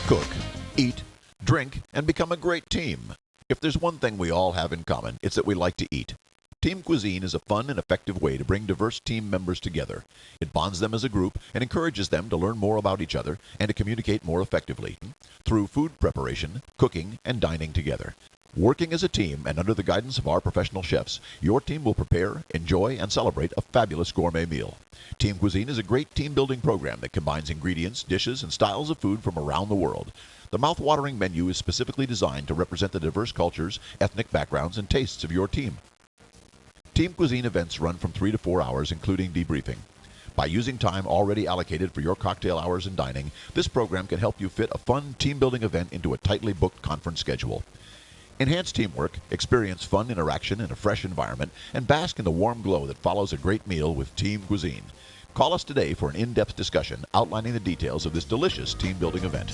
Cook, eat, drink, and become a great team. If there's one thing we all have in common, it's that we like to eat. Team Cuisine is a fun and effective way to bring diverse team members together. It bonds them as a group and encourages them to learn more about each other and to communicate more effectively through food preparation, cooking, and dining together. Working as a team and under the guidance of our professional chefs, your team will prepare, enjoy, and celebrate a fabulous gourmet meal. Team Cuisine is a great team-building program that combines ingredients, dishes, and styles of food from around the world. The mouth-watering menu is specifically designed to represent the diverse cultures, ethnic backgrounds, and tastes of your team. Team Cuisine events run from 3 to 4 hours, including debriefing. By using time already allocated for your cocktail hours and dining, this program can help you fit a fun team-building event into a tightly booked conference schedule. Enhance teamwork, experience fun interaction in a fresh environment, and bask in the warm glow that follows a great meal with Team Cuisine. Call us today for an in-depth discussion outlining the details of this delicious team-building event.